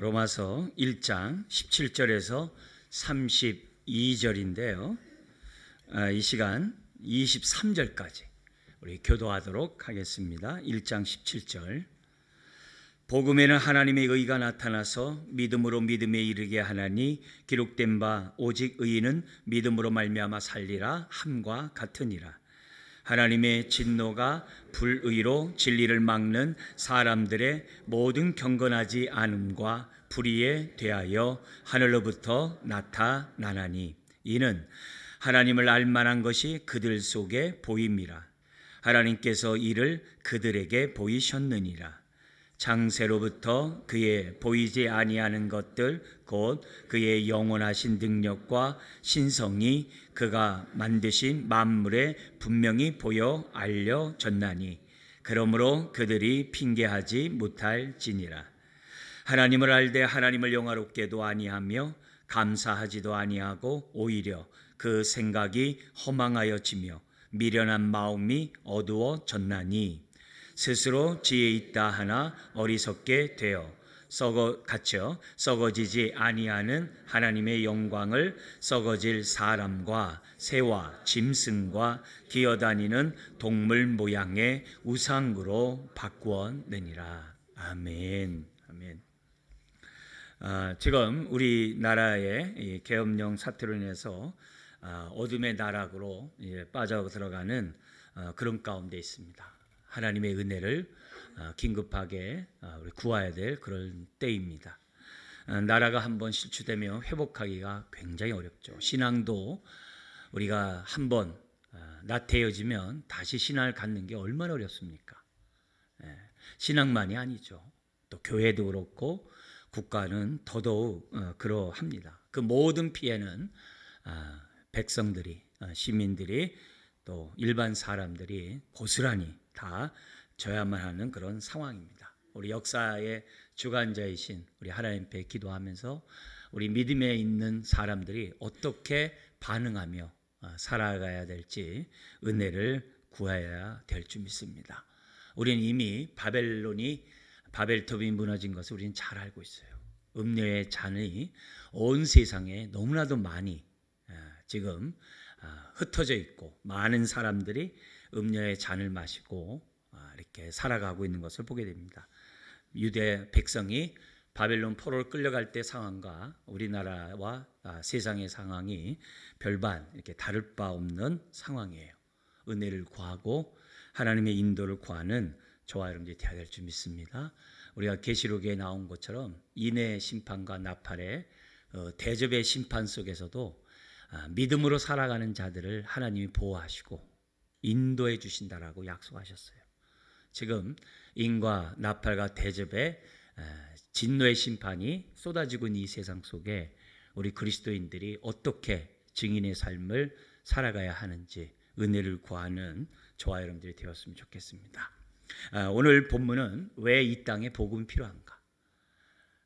로마서 1장 17절에서 32절인데요. 이 시간 23절까지 우리 교도하도록 하겠습니다. 1장 17절. 복음에는 하나님의 의가 나타나서 믿음으로 믿음에 이르게 하나니 기록된 바 오직 의인은 믿음으로 말미암아 살리라 함과 같으니라. 하나님의 진노가 불의로 진리를 막는 사람들의 모든 경건하지 않음과 불의에 대하여 하늘로부터 나타나나니 이는 하나님을 알만한 것이 그들 속에 보임이라. 하나님께서 이를 그들에게 보이셨느니라. 창세로부터 그의 보이지 아니하는 것들 곧 그의 영원하신 능력과 신성이 그가 만드신 만물에 분명히 보여 알려졌나니 그러므로 그들이 핑계하지 못할지니라. 하나님을 알되 하나님을 영화롭게도 아니하며 감사하지도 아니하고 오히려 그 생각이 허망하여지며 미련한 마음이 어두워졌나니 스스로 지혜 있다 하나 어리석게 되어 갇혀 썩어지지 아니하는 하나님의 영광을 썩어질 사람과 새와 짐승과 기어다니는 동물 모양의 우상으로 바꾸었느니라. 아멘. 아멘. 지금 우리나라의 이 계엄령 사태로 인해서 어둠의 나락으로 빠져 들어가는 그런 가운데 있습니다. 하나님의 은혜를 긴급하게 우리 구해야 될 그런 때입니다. 나라가 한번 실추되면 회복하기가 굉장히 어렵죠. 신앙도 우리가 한번 나태해지면 다시 신앙을 갖는 게 얼마나 어렵습니까? 신앙만이 아니죠. 또 교회도 그렇고 국가는 더더욱 그러합니다. 그 모든 피해는 백성들이, 시민들이 또 일반 사람들이 고스란히 다 져야만 하는 그런 상황입니다. 우리 역사의 주관자이신 우리 하나님 앞에 기도하면서 우리 믿음에 있는 사람들이 어떻게 반응하며 살아가야 될지 은혜를 구해야 될 줄 믿습니다. 우리는 이미 바벨탑이 무너진 것을 우리는 잘 알고 있어요. 음료의 잔이 온 세상에 너무나도 많이 지금 흩어져 있고 많은 사람들이 음료의 잔을 마시고 이렇게 살아가고 있는 것을 보게 됩니다. 유대 백성이 바벨론 포로로 끌려갈 때 상황과 우리나라와 세상의 상황이 별반 이렇게 다를 바 없는 상황이에요. 은혜를 구하고 하나님의 인도를 구하는 저와 여러분들이 되어야 될 줄 믿습니다. 우리가 계시록에 나온 것처럼 인의 심판과 나팔의 대접의 심판 속에서도 믿음으로 살아가는 자들을 하나님이 보호하시고 인도해 주신다라고 약속하셨어요. 지금 인과 나팔과 대접의 진노의 심판이 쏟아지고 있는 이 세상 속에 우리 그리스도인들이 어떻게 증인의 삶을 살아가야 하는지 은혜를 구하는 저와 여러분들이 되었으면 좋겠습니다. 오늘 본문은 왜 이 땅에 복음이 필요한가?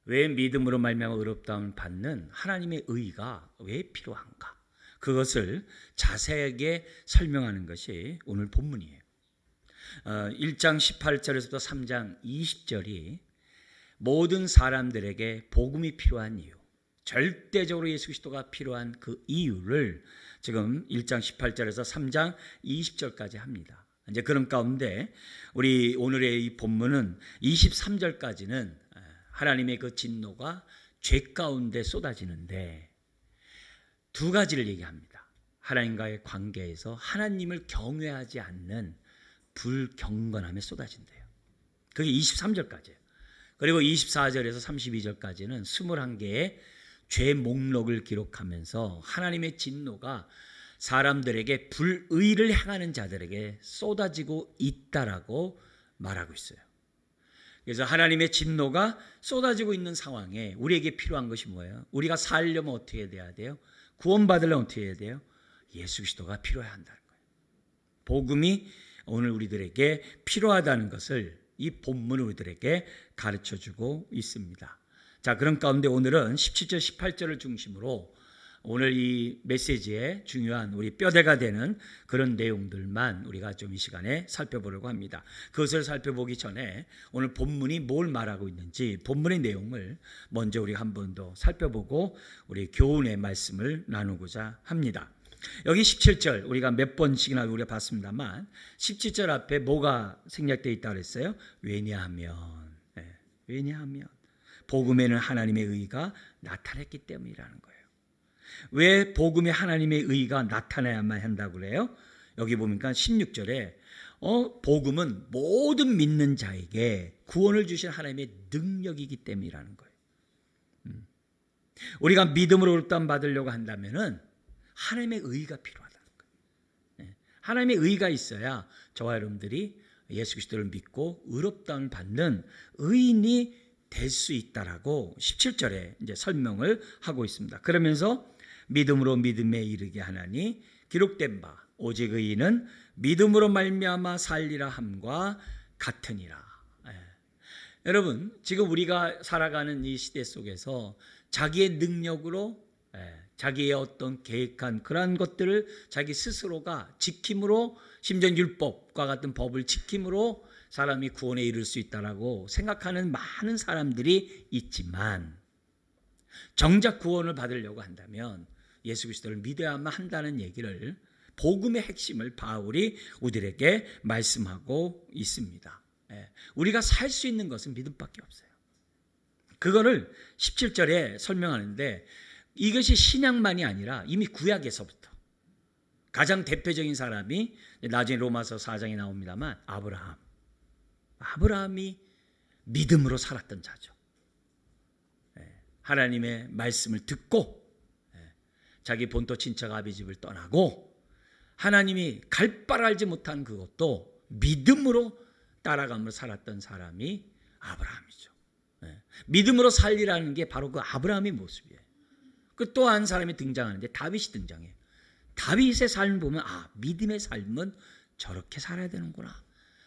왜 믿음으로 말미암아 의롭다함을 받는 하나님의 의가 왜 필요한가? 그것을 자세하게 설명하는 것이 오늘 본문이에요. 1장 18절에서부터 3장 20절이 모든 사람들에게 복음이 필요한 이유, 절대적으로 예수 그리스도가 필요한 그 이유를 지금 1장 18절에서 3장 20절까지 합니다. 이제 그런 가운데 우리 오늘의 이 본문은 23절까지는 하나님의 그 진노가 죄 가운데 쏟아지는데 두 가지를 얘기합니다. 하나님과의 관계에서 하나님을 경외하지 않는 불경건함에 쏟아진대요. 그게 23절까지예요. 그리고 24절에서 32절까지는 21개의 죄 목록을 기록하면서 하나님의 진노가 사람들에게 불의를 행하는 자들에게 쏟아지고 있다라고 말하고 있어요. 그래서 하나님의 진노가 쏟아지고 있는 상황에 우리에게 필요한 것이 뭐예요? 우리가 살려면 어떻게 돼야 돼요? 구원받으려면 어떻게 해야 돼요? 예수 그리스도가 필요해야 한다는 거예요. 복음이 오늘 우리들에게 필요하다는 것을 이 본문은 우리들에게 가르쳐주고 있습니다. 자, 그런 가운데 오늘은 17절 18절을 중심으로 오늘 이 메시지의 중요한 우리 뼈대가 되는 그런 내용들만 우리가 좀 이 시간에 살펴보려고 합니다. 그것을 살펴보기 전에 오늘 본문이 뭘 말하고 있는지 본문의 내용을 먼저 우리가 한 번 더 살펴보고 우리 교훈의 말씀을 나누고자 합니다. 여기 17절 우리가 몇 번씩이나 우리가 봤습니다만 17절 앞에 뭐가 생략되어 있다고 그랬어요? 왜냐하면 복음에는 하나님의 의가 나타났기 때문이라는 거예요. 왜 복음에 하나님의 의가 나타나야만 한다고 그래요? 여기 보니까 16절에 복음은 모든 믿는 자에게 구원을 주신 하나님의 능력이기 때문이라는 거예요. 우리가 믿음으로 의롭다함 받으려고 한다면은 하나님의 의가 필요하다는 거예요. 하나님의 의가 있어야 저와 여러분들이 예수 그리스도를 믿고 의롭다함을 받는 의인이 될 수 있다라고 17절에 이제 설명을 하고 있습니다. 그러면서 믿음으로 믿음에 이르게 하나니 기록된 바 오직 의인은 믿음으로 말미암아 살리라 함과 같으니라. 여러분 지금 우리가 살아가는 이 시대 속에서 자기의 능력으로 자기의 어떤 계획한 그러한 것들을 자기 스스로가 지킴으로 심지어 율법과 같은 법을 지킴으로 사람이 구원에 이를 수 있다라고 생각하는 많은 사람들이 있지만 정작 구원을 받으려고 한다면 예수 그리스도를 믿어야만 한다는 얘기를 복음의 핵심을 바울이 우리에게 말씀하고 있습니다. 우리가 살 수 있는 것은 믿음밖에 없어요. 그거를 17절에 설명하는데 이것이 신약만이 아니라 이미 구약에서부터 가장 대표적인 사람이 나중에 로마서 4장에 나옵니다만 아브라함이 믿음으로 살았던 자죠. 하나님의 말씀을 듣고 자기 본토 친척 아비 집을 떠나고 하나님이 갈 바를 알지 못한 그것도 믿음으로 따라가며 살았던 사람이 아브라함이죠. 믿음으로 살리라는 게 바로 그 아브라함의 모습이에요. 그 또 한 사람이 등장하는데 다윗이 등장해요. 다윗의 삶을 보면 믿음의 삶은 저렇게 살아야 되는구나.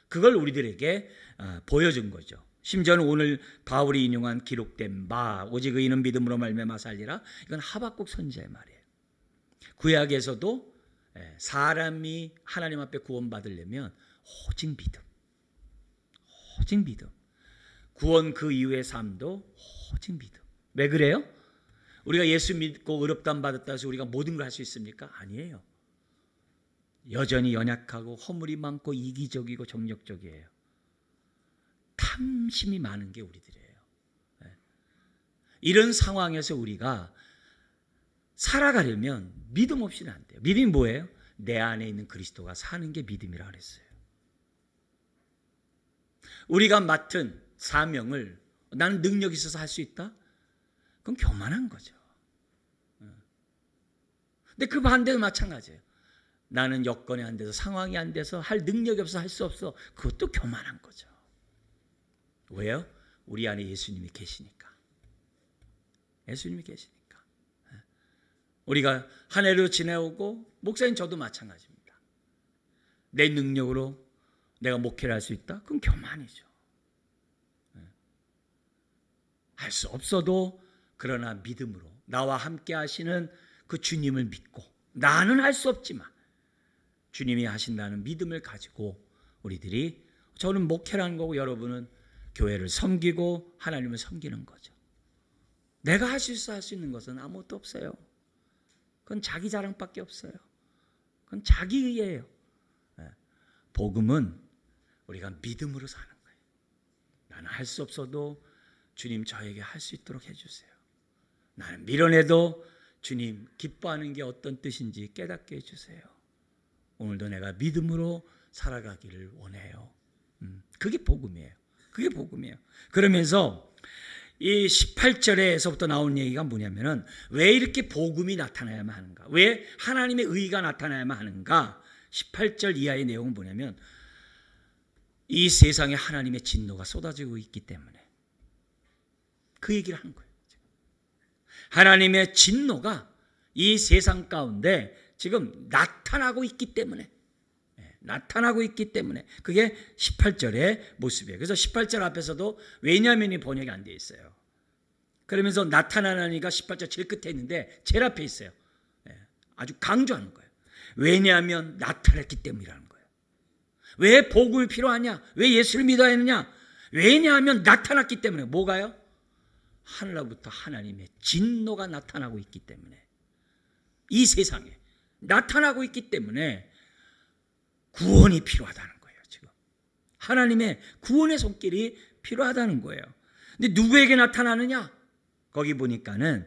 그걸 우리들에게 보여준 거죠. 심지어는 오늘 바울이 인용한 기록된 바 오직 의인은 믿음으로 말미암아 살리라. 이건 하박국 선지자의 말이에요. 구약에서도 사람이 하나님 앞에 구원받으려면 오직 믿음. 구원 그 이후의 삶도 오직 믿음. 왜 그래요? 우리가 예수 믿고 의롭다함 받았다 해서 우리가 모든 걸 할 수 있습니까? 아니에요. 여전히 연약하고 허물이 많고 이기적이고 정력적이에요. 탐심이 많은 게 우리들이에요. 이런 상황에서 우리가 살아가려면 믿음 없이는 안 돼요. 믿음이 뭐예요? 내 안에 있는 그리스도가 사는 게 믿음이라 그랬어요. 우리가 맡은 사명을 나는 능력이 있어서 할 수 있다? 그건 교만한 거죠. 근데 그 반대도 마찬가지예요. 나는 여건이 안 돼서 상황이 안 돼서 할 능력이 없어 할 수 없어. 그것도 교만한 거죠. 왜요? 우리 안에 예수님이 계시니까. 우리가 한 해를 지내오고 목사님 저도 마찬가지입니다. 내 능력으로 내가 목회를 할 수 있다? 그건 교만이죠. 할 수 없어도 그러나 믿음으로 나와 함께 하시는 그 주님을 믿고 나는 할 수 없지만 주님이 하신다는 믿음을 가지고 우리들이 저는 목회라는 거고 여러분은 교회를 섬기고 하나님을 섬기는 거죠. 내가 할 수 있어 할 수 있는 것은 아무것도 없어요. 그건 자기 자랑밖에 없어요. 그건 자기 의예요. 복음은 우리가 믿음으로 사는 거예요. 나는 할 수 없어도 주님 저에게 할 수 있도록 해주세요. 나는 밀어내도 주님 기뻐하는 게 어떤 뜻인지 깨닫게 해주세요. 오늘도 내가 믿음으로 살아가기를 원해요. 그게 복음이에요. 그러면서 이 18절에서부터 나온 얘기가 뭐냐면은 왜 이렇게 복음이 나타나야만 하는가? 왜 하나님의 의가 나타나야만 하는가? 18절 이하의 내용은 뭐냐면 이 세상에 하나님의 진노가 쏟아지고 있기 때문에 그 얘기를 하는 거예요. 하나님의 진노가 이 세상 가운데 지금 나타나고 있기 때문에 그게 18절의 모습이에요. 그래서 18절 앞에서도 왜냐면이 번역이 안 돼 있어요. 그러면서 나타나니가 18절 제일 끝에 있는데 제일 앞에 있어요. 아주 강조하는 거예요. 왜냐하면 나타났기 때문이라는 거예요. 왜 복음이 필요하냐? 왜 예수를 믿어야 하느냐? 왜냐하면 나타났기 때문에. 뭐가요? 하늘로부터 하나님의 진노가 나타나고 있기 때문에, 이 세상에 나타나고 있기 때문에 구원이 필요하다는 거예요. 지금 하나님의 구원의 손길이 필요하다는 거예요. 근데 누구에게 나타나느냐? 거기 보니까는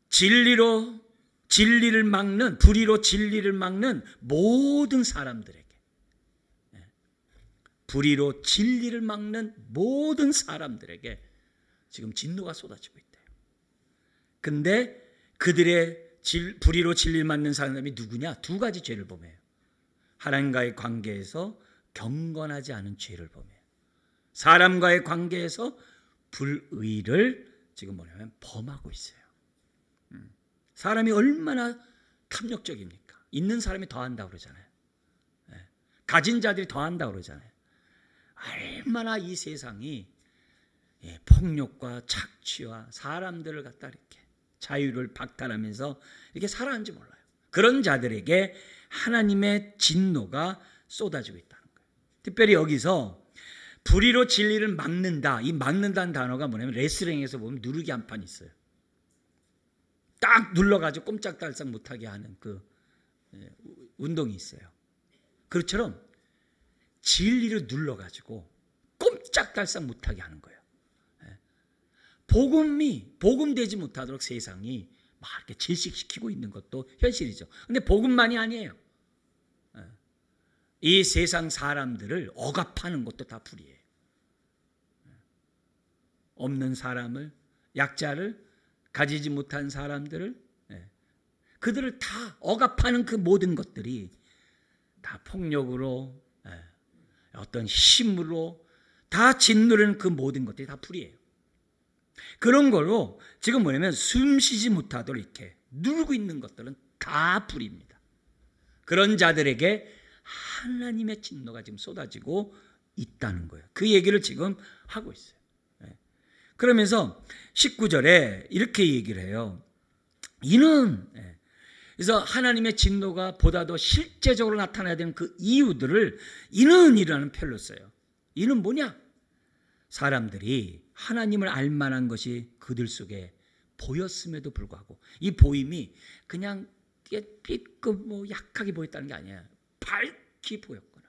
진리를 막는, 불의로 진리를 막는 모든 사람들에게, 불의로 진리를 막는 모든 사람들에게 지금 진노가 쏟아지고 있대요. 근데 그들의 불의로 진리를 막는 사람이 누구냐? 두 가지 죄를 범해요. 하나님과의 관계에서 경건하지 않은 죄를 범해요. 사람과의 관계에서 불의를 지금 뭐냐면 범하고 있어요. 사람이 얼마나 탐욕적입니까? 있는 사람이 더한다고 그러잖아요. 가진 자들이 더한다고 그러잖아요. 얼마나 이 세상이 폭력과 착취와 사람들을 갖다 이렇게 자유를 박탈하면서 이렇게 살아가는지 몰라요. 그런 자들에게 하나님의 진노가 쏟아지고 있다는 거예요. 특별히 여기서 불의로 진리를 막는다, 이 막는다는 단어가 뭐냐면 레슬링에서 보면 누르기 한 판 있어요. 딱 눌러가지고 꼼짝달싹 못하게 하는 그 운동이 있어요. 그것처럼 진리를 눌러가지고 꼼짝달싹 못하게 하는 거예요. 복음되지 못하도록 세상이 막 이렇게 질식시키고 있는 것도 현실이죠. 근데 복음만이 아니에요. 이 세상 사람들을 억압하는 것도 다 불이에요. 없는 사람을, 약자를, 가지지 못한 사람들을, 그들을 다 억압하는 그 모든 것들이 다 폭력으로, 어떤 힘으로 다 짓누르는 그 모든 것들이 다 불이에요. 그런 걸로 지금 뭐냐면 숨쉬지 못하도록 이렇게 누르고 있는 것들은 다 불입니다. 그런 자들에게 하나님의 진노가 지금 쏟아지고 있다는 거예요. 그 얘기를 지금 하고 있어요. 그러면서 19절에 이렇게 얘기를 해요. 이는, 그래서 하나님의 진노가 보다 더 실제적으로 나타나야 되는 그 이유들을 이는이라는 표현을 써요. 이는 뭐냐? 사람들이 하나님을 알 만한 것이 그들 속에 보였음에도 불구하고, 이 보임이 그냥 삐끗 뭐 약하게 보였다는 게 아니에요. 밝히 보였구나.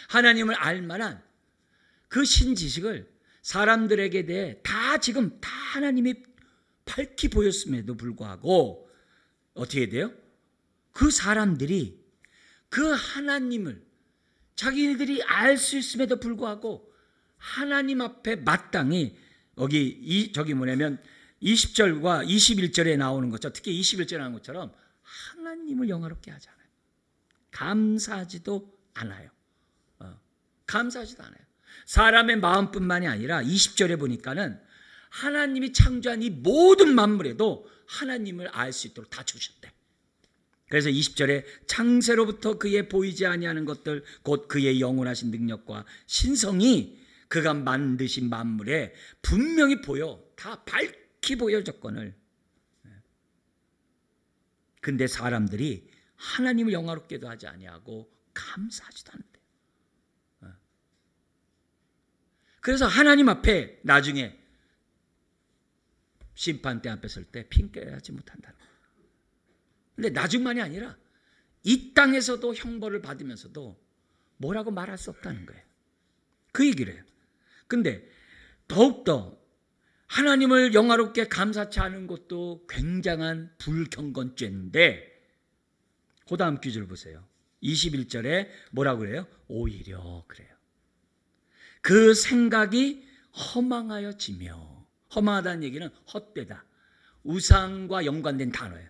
하나님을 알 만한 그 신지식을 사람들에게 대해 다 지금 다 하나님이 밝히 보였음에도 불구하고 어떻게 돼요? 그 사람들이 그 하나님을 자기들이 알 수 있음에도 불구하고 하나님 앞에 마땅히 저기 뭐냐면 20절과 21절에 나오는 것처럼, 특히 21절에 나오는 것처럼 하나님을 영화롭게 하지 않아요. 감사하지도 않아요. 감사하지도 않아요. 사람의 마음뿐만이 아니라 20절에 보니까는 하나님이 창조한 이 모든 만물에도 하나님을 알 수 있도록 다 주셨대. 그래서 20절에 창세로부터 그의 보이지 아니하는 것들 곧 그의 영원하신 능력과 신성이 그가 만드신 만물에 분명히 보여, 다 밝히 보여 조건을. 근데 사람들이 하나님을 영화롭게도 하지 아니하고 감사하지도 않는데요. 그래서 하나님 앞에 나중에 심판대 앞에 설 때 핑계하지 못한다는 거예요. 근데 나중만이 아니라 이 땅에서도 형벌을 받으면서도 뭐라고 말할 수 없다는 거예요. 그 얘기를 해요. 근데 더욱더 하나님을 영화롭게 감사치 않은 것도 굉장한 불경건죄인데, 그 다음 구절 보세요. 21절에 뭐라고 그래요? 오히려 그래요. 그 생각이 허망하여지며, 허망하다는 얘기는 헛되다, 우상과 연관된 단어예요.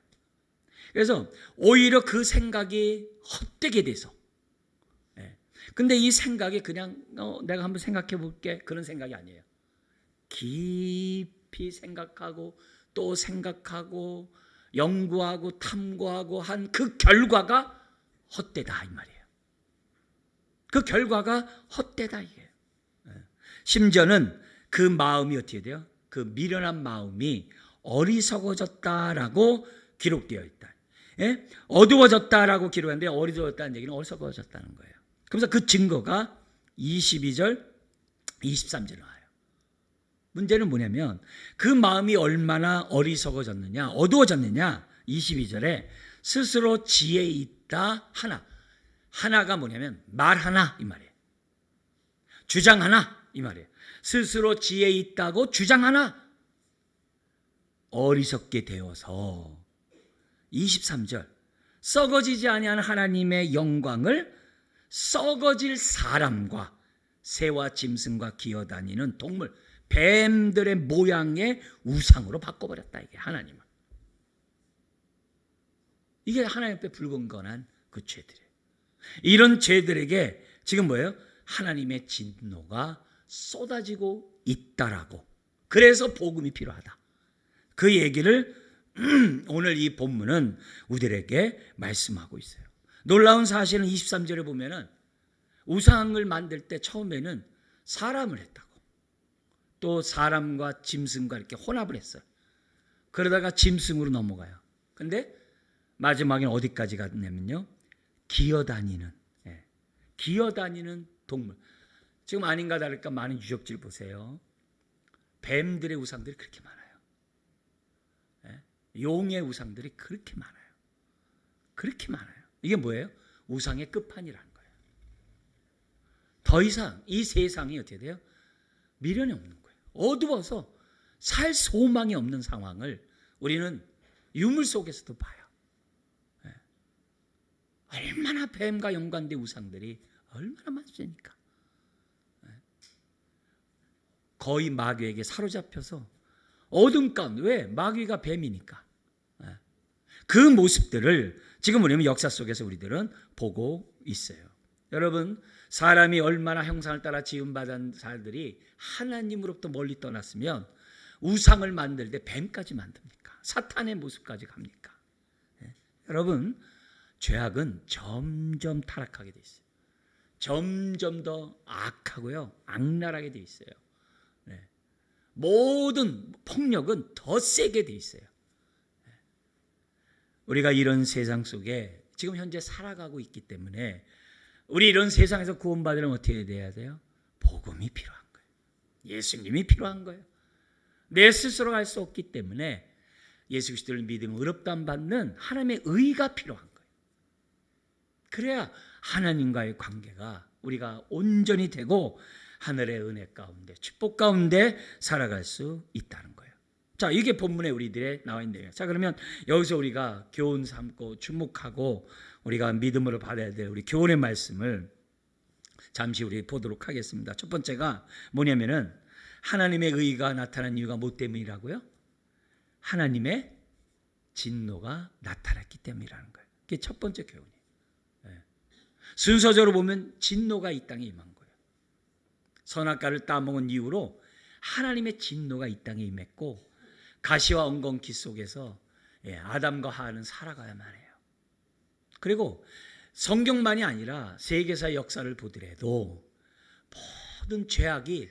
그래서 오히려 그 생각이 헛되게 돼서, 근데 이 생각이 그냥 내가 한번 생각해 볼게, 그런 생각이 아니에요. 깊이 생각하고 또 생각하고 연구하고 탐구하고 한 그 결과가 헛되다 이 말이에요. 그 결과가 헛되다 이게. 심지어는 그 마음이 어떻게 돼요? 그 미련한 마음이 어리석어졌다라고 기록되어 있다. 예? 어두워졌다라고 기록했는데 어리석어졌다는 얘기는 어리석어졌다는 거예요. 그래서 그 증거가 22절, 23절에 나와요. 문제는 뭐냐면 그 마음이 얼마나 어리석어졌느냐, 어두워졌느냐. 22절에 스스로 지혜 있다 하나. 하나가 뭐냐면 말 하나 이 말이에요. 주장 하나 이 말이에요. 스스로 지혜 있다고 주장 하나. 어리석게 되어서 23절 썩어지지 아니한 하나님의 영광을 썩어질 사람과 새와 짐승과 기어다니는 동물, 뱀들의 모양의 우상으로 바꿔버렸다. 이게 하나님은. 이게 하나님 앞에 불건건한 그 죄들이에요. 이런 죄들에게 지금 뭐예요? 하나님의 진노가 쏟아지고 있다라고. 그래서 복음이 필요하다. 그 얘기를 오늘 이 본문은 우리들에게 말씀하고 있어요. 놀라운 사실은 23절에 보면은 우상을 만들 때 처음에는 사람을 했다고. 또 사람과 짐승과 이렇게 혼합을 했어요. 그러다가 짐승으로 넘어가요. 근데 마지막에는 어디까지 갔냐면요. 기어다니는 동물. 지금 아닌가 다를까 많은 유적지를 보세요. 뱀들의 우상들이 그렇게 많아요. 용의 우상들이 그렇게 많아요. 그렇게 많아요. 이게 뭐예요? 우상의 끝판이라는 거예요. 더 이상 이 세상이 어떻게 돼요? 미련이 없는 거예요. 어두워서 살 소망이 없는 상황을 우리는 유물 속에서도 봐요. 얼마나 뱀과 연관된 우상들이 얼마나 많습니까? 거의 마귀에게 사로잡혀서 어둠 가운데, 왜? 마귀가 뱀이니까. 그 모습들을 지금 우리는 역사 속에서 우리들은 보고 있어요. 여러분, 사람이 얼마나 형상을 따라 지음받은 자들이 하나님으로부터 멀리 떠났으면 우상을 만들 때 뱀까지 만듭니까? 사탄의 모습까지 갑니까? 여러분, 죄악은 점점 타락하게 돼 있어요. 점점 더 악하고요, 악랄하게 돼 있어요. 모든 폭력은 더 세게 돼 있어요. 우리가 이런 세상 속에 지금 현재 살아가고 있기 때문에 우리 이런 세상에서 구원받으려면 어떻게 돼야 돼요? 복음이 필요한 거예요. 예수님이 필요한 거예요. 내 스스로 할 수 없기 때문에 예수 그리스도를 믿으면 의롭다함 받는 하나님의 의가 필요한 거예요. 그래야 하나님과의 관계가 우리가 온전히 되고 하늘의 은혜 가운데, 축복 가운데 살아갈 수 있다는 거예요. 자, 이게 본문에 우리들의 나와 있네요. 자, 그러면 여기서 우리가 교훈 삼고 주목하고 우리가 믿음으로 받아야 될 우리 교훈의 말씀을 잠시 우리 보도록 하겠습니다. 첫 번째가 뭐냐면은 하나님의 의가 나타난 이유가 뭐 때문이라고요? 하나님의 진노가 나타났기 때문이라는 거예요. 그게 첫 번째 교훈이에요. 순서적으로 보면 진노가 이 땅에 임한 거예요. 선악과를 따먹은 이후로 하나님의 진노가 이 땅에 임했고 가시와 엉겅퀴 속에서 아담과 하와는 살아가야만 해요. 그리고 성경만이 아니라 세계사의 역사를 보더라도 모든 죄악이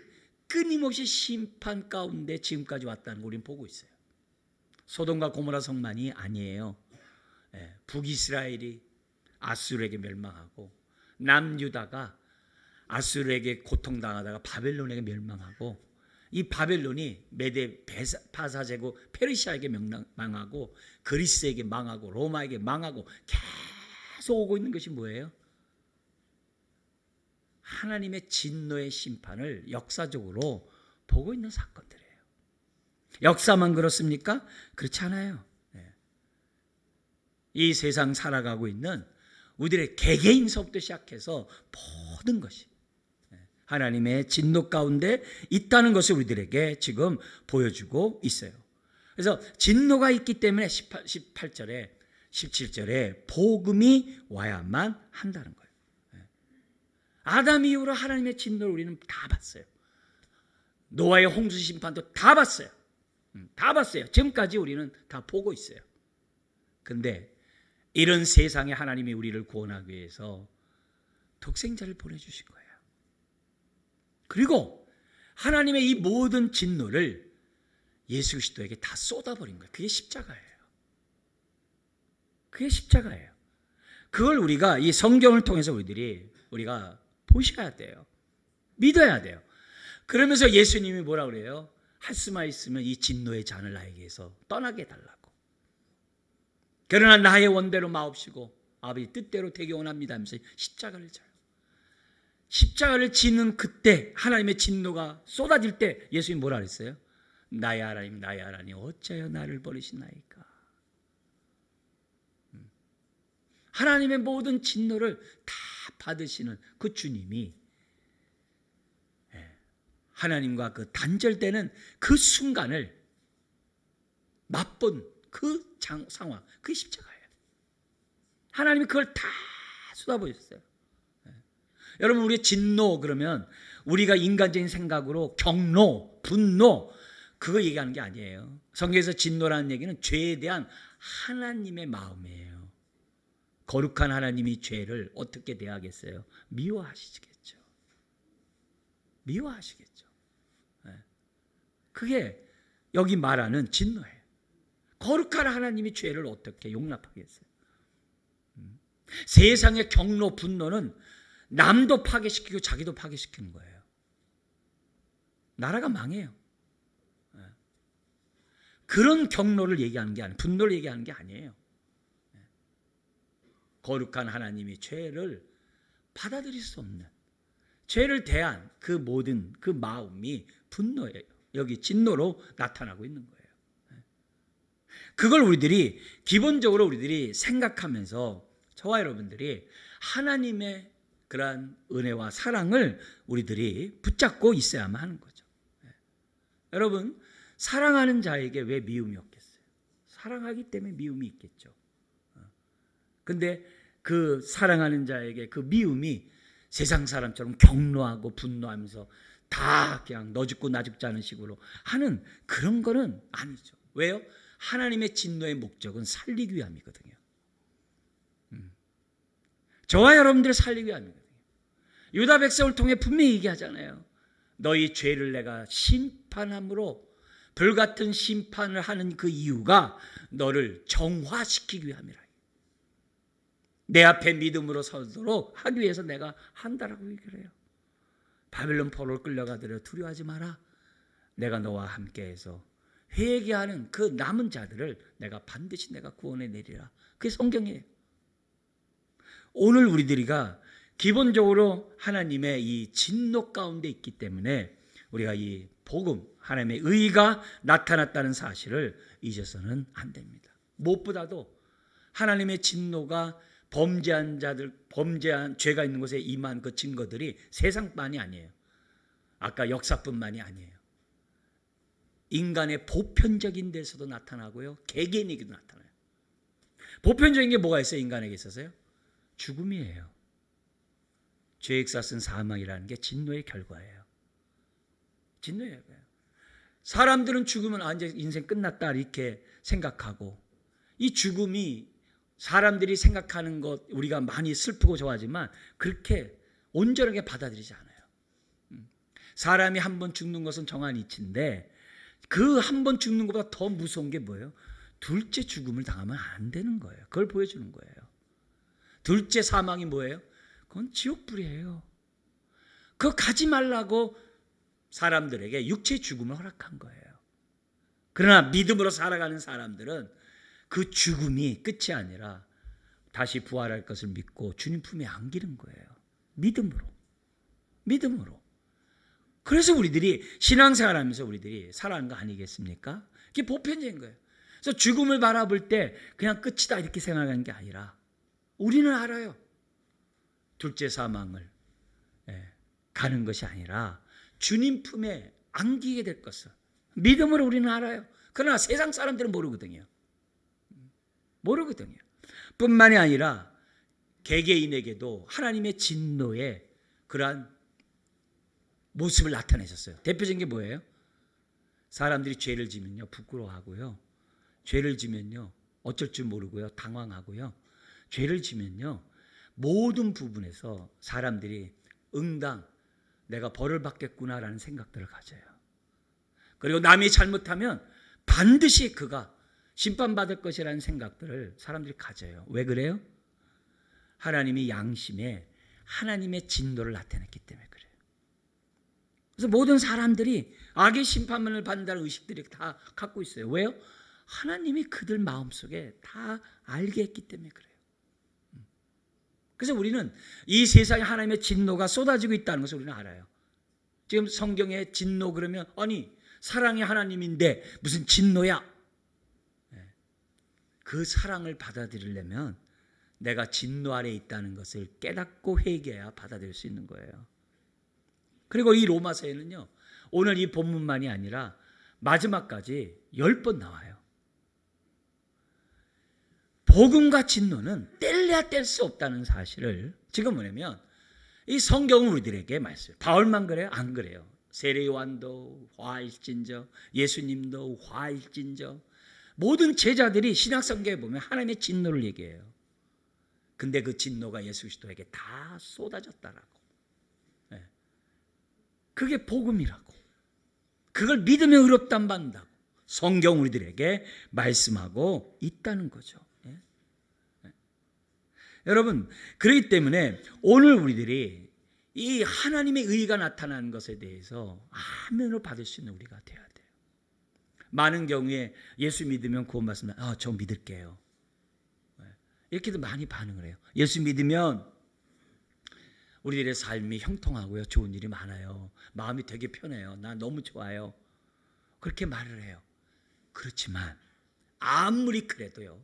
끊임없이 심판 가운데 지금까지 왔다는 걸 우리는 보고 있어요. 소돔과 고모라 성만이 아니에요. 북이스라엘이 아수르에게 멸망하고 남유다가 아수르에게 고통당하다가 바벨론에게 멸망하고 이 바벨론이 메데 파사제국 페르시아에게 망하고 그리스에게 망하고 로마에게 망하고 계속 오고 있는 것이 뭐예요? 하나님의 진노의 심판을 역사적으로 보고 있는 사건들이에요. 역사만 그렇습니까? 그렇지 않아요. 이 세상 살아가고 있는 우리들의 개개인서부터 시작해서 모든 것이 하나님의 진노 가운데 있다는 것을 우리들에게 지금 보여주고 있어요. 그래서 진노가 있기 때문에 18절에 17절에 복음이 와야만 한다는 거예요. 아담 이후로 하나님의 진노를 우리는 다 봤어요. 노아의 홍수 심판도 다 봤어요. 다 봤어요. 지금까지 우리는 다 보고 있어요. 근데 이런 세상에 하나님이 우리를 구원하기 위해서 독생자를 보내주신 거예요. 그리고 하나님의 이 모든 진노를 예수 그리스도에게 다 쏟아버린 거예요. 그게 십자가예요. 그게 십자가예요. 그걸 우리가 이 성경을 통해서 우리가 보셔야 돼요. 믿어야 돼요. 그러면서 예수님이 뭐라 그래요? 할 수만 있으면 이 진노의 잔을 나에게서 떠나게 해달라고. 그러나 나의 원대로 마옵시고 아버지 뜻대로 되기 원합니다 하면서 십자가를 져요. 십자가를 지는 그때 하나님의 진노가 쏟아질 때 예수님이 뭐라 그랬어요? 나의 하나님 어찌하여 나를 버리시나이까. 하나님의 모든 진노를 다 받으시는 그 주님이 하나님과 그 단절되는 그 순간을 맛본 그 상황, 그게 십자가예요. 하나님이 그걸 다 쏟아부으셨어요. 여러분, 우리의 진노 그러면 우리가 인간적인 생각으로 경노, 분노 그거 얘기하는 게 아니에요. 성경에서 진노라는 얘기는 죄에 대한 하나님의 마음이에요. 거룩한 하나님이 죄를 어떻게 대하겠어요? 미워하시겠죠. 미워하시겠죠. 그게 여기 말하는 진노예요. 거룩한 하나님이 죄를 어떻게 용납하겠어요? 세상의 경로, 분노는 남도 파괴시키고 자기도 파괴시키는 거예요. 나라가 망해요. 그런 경로를 얘기하는 게 아니에요. 분노를 얘기하는 게 아니에요. 거룩한 하나님이 죄를 받아들일 수 없는, 죄를 대한 그 모든 그 마음이 분노예요. 여기 진노로 나타나고 있는 거예요. 그걸 기본적으로 우리들이 생각하면서 저와 여러분들이 하나님의 그러한 은혜와 사랑을 우리들이 붙잡고 있어야만 하는 거죠. 여러분, 사랑하는 자에게 왜 미움이 없겠어요? 사랑하기 때문에 미움이 있겠죠. 근데 그 사랑하는 자에게 그 미움이 세상 사람처럼 경노하고 분노하면서 다 그냥 너 죽고 나 죽지 않은 식으로 하는 그런 거는 아니죠. 왜요? 하나님의 진노의 목적은 살리기 위함이거든요. 저와 여러분들을 살리기 위함이거든요. 유다 백성을 통해 분명히 얘기하잖아요. 너희 죄를 내가 심판함으로 불같은 심판을 하는 그 이유가 너를 정화시키기 위함이라. 내 앞에 믿음으로 서도록 하기 위해서 내가 한다라고 얘기를 해요. 바벨론 포로로 끌려가더라도 두려워하지 마라. 내가 너와 함께해서 회개하는 그 남은 자들을 반드시 내가 구원해 내리라. 그게 성경이에요. 오늘 우리가 기본적으로 하나님의 이 진노 가운데 있기 때문에 우리가 이 복음, 하나님의 의가 나타났다는 사실을 잊어서는 안 됩니다. 무엇보다도 하나님의 진노가 범죄한 죄가 있는 곳에 임한 그 증거들이 세상만이 아니에요. 아까 역사뿐만이 아니에요. 인간의 보편적인 데서도 나타나고요. 개개인에게도 나타나요. 보편적인 게 뭐가 있어요? 인간에게 있어서요? 죽음이에요. 죄의 값은 사망이라는 게 진노의 결과예요. 진노의 결과예요. 사람들은 죽으면 이제 인생 끝났다 이렇게 생각하고, 이 죽음이 사람들이 생각하는 것 우리가 많이 슬프고 좋아하지만 그렇게 온전하게 받아들이지 않아요. 사람이 한 번 죽는 것은 정한 이치인데 그 한 번 죽는 것보다 더 무서운 게 뭐예요? 둘째 죽음을 당하면 안 되는 거예요. 그걸 보여주는 거예요. 둘째 사망이 뭐예요? 그건 지옥불이에요. 그거 가지 말라고 사람들에게 육체 죽음을 허락한 거예요. 그러나 믿음으로 살아가는 사람들은 그 죽음이 끝이 아니라 다시 부활할 것을 믿고 주님 품에 안기는 거예요. 믿음으로. 그래서 우리들이 신앙생활하면서 우리들이 살아가는 거 아니겠습니까? 그게 보편적인 거예요. 그래서 죽음을 바라볼 때 그냥 끝이다 이렇게 생각하는 게 아니라 우리는 알아요. 둘째 사망을 가는 것이 아니라 주님 품에 안기게 될 것을 믿음으로 우리는 알아요. 그러나 세상 사람들은 모르거든요. 뿐만이 아니라 개개인에게도 하나님의 진노의 그러한 모습을 나타내셨어요. 대표적인 게 뭐예요? 사람들이 죄를 지면요 부끄러워하고요. 죄를 지면요 어쩔 줄 모르고요. 당황하고요. 죄를 지면요 모든 부분에서 사람들이 응당 내가 벌을 받겠구나라는 생각들을 가져요. 그리고 남이 잘못하면 반드시 그가 심판받을 것이라는 생각들을 사람들이 가져요. 왜 그래요? 하나님이 양심에 하나님의 진노를 나타냈기 때문에 그래요. 그래서 모든 사람들이 악의 심판을 받는다는 의식들이 다 갖고 있어요. 왜요? 하나님이 그들 마음속에 다 알게 했기 때문에 그래요. 그래서 우리는 이 세상에 하나님의 진노가 쏟아지고 있다는 것을 우리는 알아요. 지금 성경에 진노 그러면 아니 사랑의 하나님인데 무슨 진노야? 그 사랑을 받아들이려면 내가 진노 아래에 있다는 것을 깨닫고 회개해야 받아들일 수 있는 거예요. 그리고 이 로마서에는요, 오늘 이 본문만이 아니라 마지막까지 10번 나와요. 복음과 진노는 뗄래야 뗄 수 없다는 사실을 지금 뭐냐면 이 성경은 우리들에게 말씀해요. 바울만 그래요? 안 그래요. 세례 요한도 화일진저, 예수님도 화일진저, 모든 제자들이 신약성경에 보면 하나님의 진노를 얘기해요. 근데 그 진노가 예수 그리스도에게 다 쏟아졌다라고. 그게 복음이라고. 그걸 믿으면 의롭다함 받는다고 성경 우리들에게 말씀하고 있다는 거죠. 여러분, 그렇기 때문에 오늘 우리들이 이 하나님의 의가 나타나는 것에 대해서 아멘으로 받을 수 있는 우리가 돼야 돼요. 많은 경우에 예수 믿으면 구원받습니다. 저 믿을게요. 이렇게도 많이 반응을 해요. 예수 믿으면 우리들의 삶이 형통하고요, 좋은 일이 많아요. 마음이 되게 편해요. 나 너무 좋아요. 그렇게 말을 해요. 그렇지만 아무리 그래도요,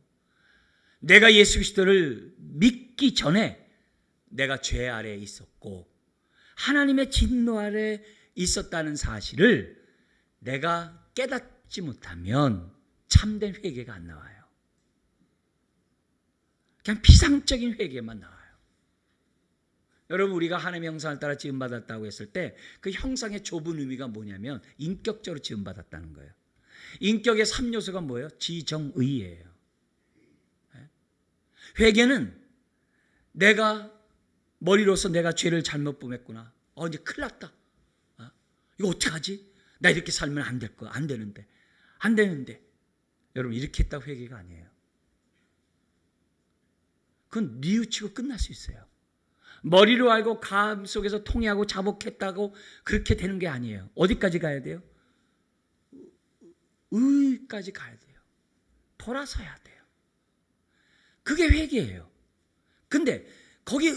내가 예수 그리스도를 믿기 전에 내가 죄 아래에 있었고 하나님의 진노 아래에 있었다는 사실을 내가 깨닫지 못하면 참된 회개가 안 나와요. 그냥 피상적인 회개만 나와요. 여러분, 우리가 하나님의 형상을 따라 지음받았다고 했을 때 그 형상의 좁은 의미가 뭐냐면 인격적으로 지음받았다는 거예요. 인격의 3요소가 뭐예요? 지정의예요. 회개는 내가 머리로서 내가 죄를 잘못 범했구나. 이제 큰일 났다. 이거 어떡하지? 나 이렇게 살면 안 될 거, 안 되는데. 여러분, 이렇게 했다고 회개가 아니에요. 그건 뉘우치고 끝날 수 있어요. 머리로 알고 가슴 속에서 통회하고 자복했다고 그렇게 되는 게 아니에요. 어디까지 가야 돼요? 의까지 가야 돼요. 돌아서야 돼요. 그게 회개예요. 근데 거기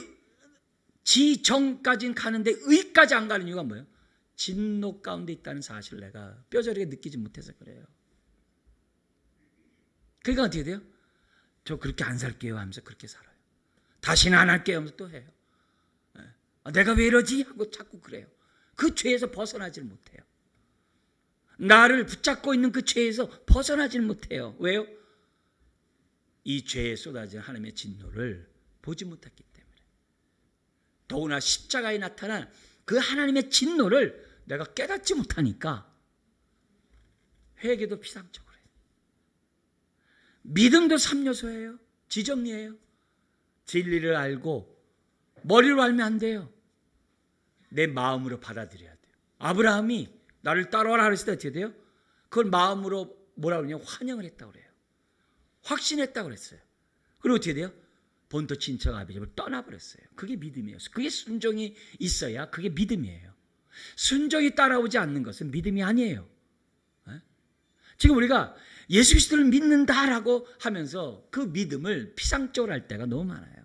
지정까지는 가는데 의까지 안 가는 이유가 뭐예요? 진노 가운데 있다는 사실을 내가 뼈저리게 느끼지 못해서 그래요. 그러니까 어떻게 돼요? 저 그렇게 안 살게요 하면서 그렇게 살아요. 다시는 안 할게요 하면서 또 해요. 내가 왜 이러지? 하고 자꾸 그래요. 그 죄에서 벗어나질 못해요. 나를 붙잡고 있는 그 죄에서 벗어나질 못해요. 왜요? 이 죄에 쏟아진 하나님의 진노를 보지 못했기 때문에. 더구나 십자가에 나타난 그 하나님의 진노를 내가 깨닫지 못하니까 회개도 피상적으로 해요. 믿음도 3요소예요. 지정이에요. 진리를 알고 머리로 알면 안 돼요. 내 마음으로 받아들여야 돼요. 아브라함이 나를 따라와라 그랬을 때 어떻게 돼요? 그걸 마음으로 뭐라고 그러냐? 환영을 했다고 그래요. 확신했다고 그랬어요. 그리고 어떻게 돼요? 본토 친척 아비집을 떠나버렸어요. 그게 믿음이에요. 그게 순종이 있어야 그게 믿음이에요. 순종이 따라오지 않는 것은 믿음이 아니에요. 지금 우리가 예수 그리스도를 믿는다라고 하면서 그 믿음을 피상적으로 할 때가 너무 많아요.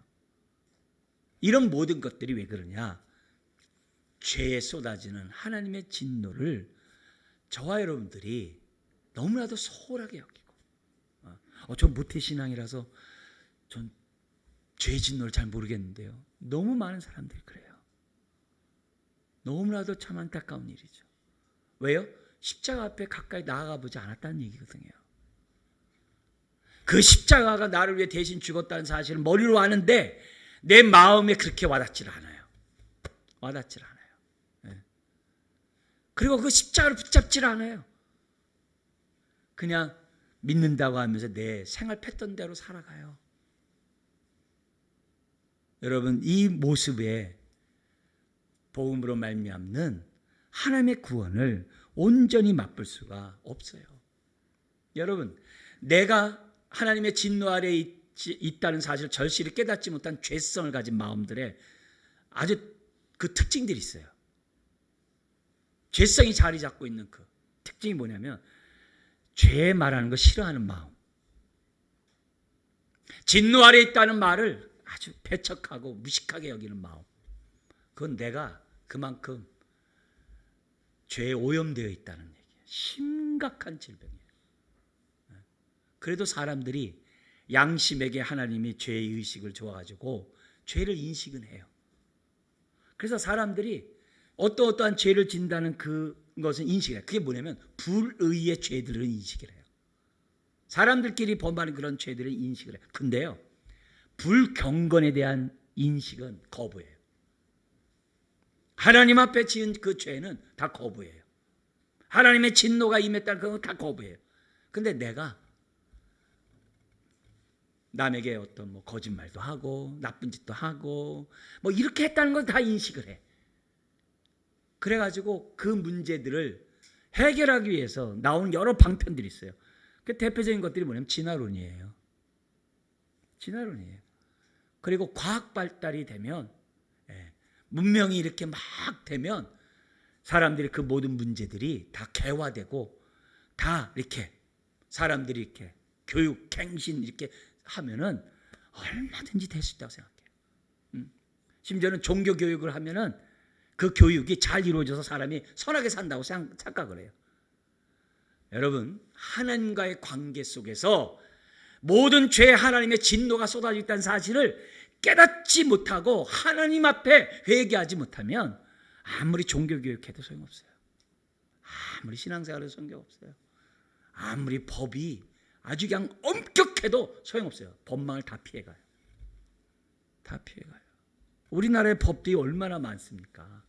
이런 모든 것들이 왜 그러냐? 죄에 쏟아지는 하나님의 진노를 저와 여러분들이 너무나도 소홀하게 여기고, 전 모태신앙이라서 전 죄 진노를 잘 모르겠는데요. 너무 많은 사람들이 그래요. 너무나도 참 안타까운 일이죠. 왜요? 십자가 앞에 가까이 나아가 보지 않았다는 얘기거든요. 그 십자가가 나를 위해 대신 죽었다는 사실을 머리로 아는데 내 마음에 그렇게 와닿질 않아요. 그리고 그 십자가를 붙잡질 않아요. 그냥 믿는다고 하면서 내 생활 패턴대로 살아가요. 여러분, 이 모습에 복음으로 말미암는 하나님의 구원을 온전히 맛볼 수가 없어요. 여러분, 내가 하나님의 진노 아래에 있다는 사실을 절실히 깨닫지 못한 죄성을 가진 마음들의 아주 그 특징들이 있어요. 죄성이 자리 잡고 있는 그 특징이 뭐냐면 죄 말하는 거 싫어하는 마음, 진노 아래에 있다는 말을 아주 배척하고 무식하게 여기는 마음, 그건 내가 그만큼 죄에 오염되어 있다는 얘기예요. 심각한 질병이에요. 그래도 사람들이 양심에게 하나님이 죄의 의식을 줘가지고 죄를 인식은 해요. 그래서 사람들이 어떠한 죄를 진다는 그것은 인식을 해요. 그게 뭐냐면 불의의 죄들을 인식을 해요. 사람들끼리 범하는 그런 죄들을 인식을 해요. 근데요, 불경건에 대한 인식은 거부해요. 하나님 앞에 지은 그 죄는 다 거부해요. 하나님의 진노가 임했다는 그건 다 거부해요. 근데 내가 남에게 어떤 거짓말도 하고 나쁜 짓도 하고 이렇게 했다는 걸 다 인식을 해. 그래가지고 그 문제들을 해결하기 위해서 나오는 여러 방편들이 있어요. 그 대표적인 것들이 뭐냐면 진화론이에요. 진화론이에요. 그리고 과학 발달이 되면, 문명이 이렇게 막 되면 사람들이 그 모든 문제들이 다 개화되고 다 이렇게 사람들이 이렇게 교육, 갱신 이렇게 하면은 얼마든지 될 수 있다고 생각해요. 심지어는 종교 교육을 하면은 그 교육이 잘 이루어져서 사람이 선하게 산다고 착각을 해요. 여러분, 하나님과의 관계 속에서 모든 죄 하나님의 진노가 쏟아져 있다는 사실을 깨닫지 못하고 하나님 앞에 회개하지 못하면 아무리 종교 교육해도 소용없어요. 아무리 신앙생활해도 소용없어요. 아무리 법이 아주 그냥 엄격해도 소용없어요. 법망을 다 피해가요. 다 피해가요. 우리나라의 법들이 얼마나 많습니까?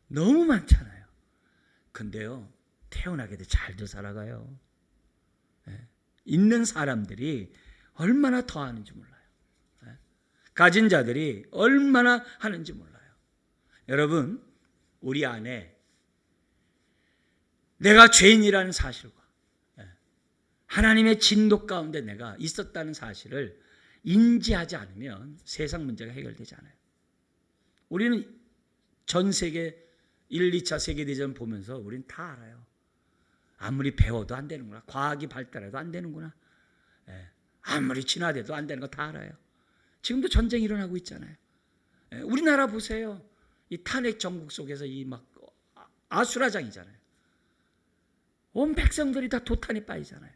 너무 많잖아요. 근데요, 태어나게도 잘도 살아가요. 있는 사람들이 얼마나 더 하는지 몰라요. 가진 자들이 얼마나 하는지 몰라요. 여러분, 우리 안에 내가 죄인이라는 사실과 하나님의 진노 가운데 내가 있었다는 사실을 인지하지 않으면 세상 문제가 해결되지 않아요. 우리는 전 세계 1, 2차 세계대전 보면서 우리는 다 알아요. 아무리 배워도 안 되는구나. 과학이 발달해도 안 되는구나. 아무리 진화돼도 안 되는 거 다 알아요. 지금도 전쟁이 일어나고 있잖아요. 우리나라 보세요. 이 탄핵 정국 속에서 이 막 아수라장이잖아요. 온 백성들이 다 도탄에 빠지잖아요.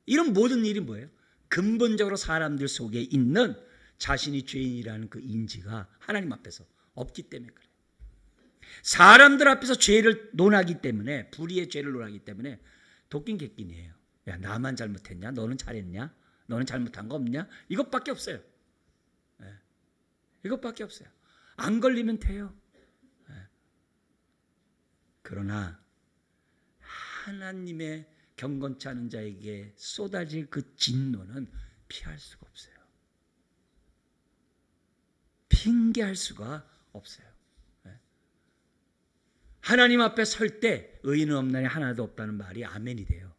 이런 모든 일이 뭐예요? 근본적으로 사람들 속에 있는 자신이 죄인이라는 그 인지가 하나님 앞에서 없기 때문에 그래요. 사람들 앞에서 죄를 논하기 때문에, 불의의 죄를 논하기 때문에 도끼 객끼니에요. 야, 나만 잘못했냐? 너는 잘했냐? 너는 잘못한 거 없냐? 이것밖에 없어요. 이것밖에 없어요. 안 걸리면 돼요. 그러나 하나님의 경건치 않은 자에게 쏟아질 그 진노는 피할 수가 없어요. 핑계할 수가 없어요. 하나님 앞에 설 때 의인은 없나니 하나도 없다는 말이 아멘이 돼요.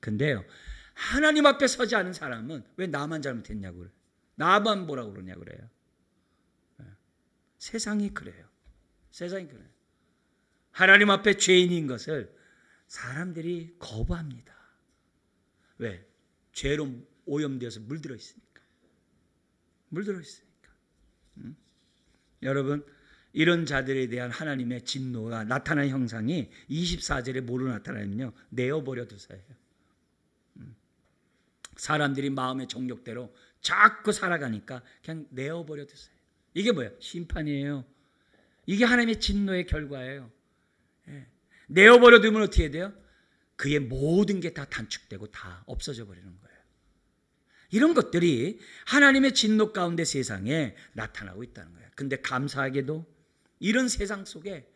근데요, 하나님 앞에 서지 않은 사람은 왜 나만 잘못했냐고 그래요. 나만 뭐라고 그러냐고 그래요. 세상이 그래요. 세상이 그래요. 하나님 앞에 죄인인 것을 사람들이 거부합니다. 왜? 죄로 오염되어서 물들어 있으니까. 물들어 있으니까. 여러분, 이런 자들에 대한 하나님의 진노가 나타나는 형상이 24절에 뭐로 나타나냐면요, 내어버려 두세요. 사람들이 마음의 정욕대로 자꾸 살아가니까 그냥 내어버려 두세요. 이게 뭐예요? 심판이에요. 이게 하나님의 진노의 결과예요. 내어버려 두면 어떻게 돼요? 그의 모든 게 다 단축되고 다 없어져 버리는 거예요. 이런 것들이 하나님의 진노 가운데 세상에 나타나고 있다는 거예요. 근데 감사하게도 이런 세상 속에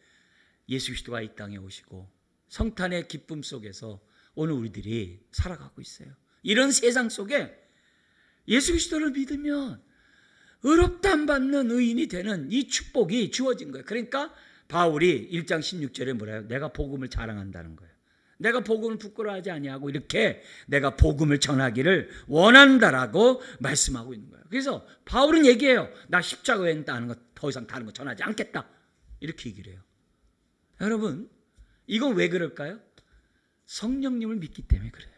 예수 그리스도가 이 땅에 오시고 성탄의 기쁨 속에서 오늘 우리들이 살아가고 있어요. 이런 세상 속에 예수 그리스도를 믿으면 의롭다함 받는 의인이 되는 이 축복이 주어진 거예요. 그러니까 바울이 1장 16절에 뭐라요? 내가 복음을 자랑한다는 거예요. 내가 복음을 부끄러워하지 아니하고 이렇게 내가 복음을 전하기를 원한다라고 말씀하고 있는 거예요. 그래서 바울은 얘기해요. 나 십자가 외에는 더 이상 다른 거 전하지 않겠다. 이렇게 얘기를 해요. 여러분, 이건 왜 그럴까요? 성령님을 믿기 때문에 그래요.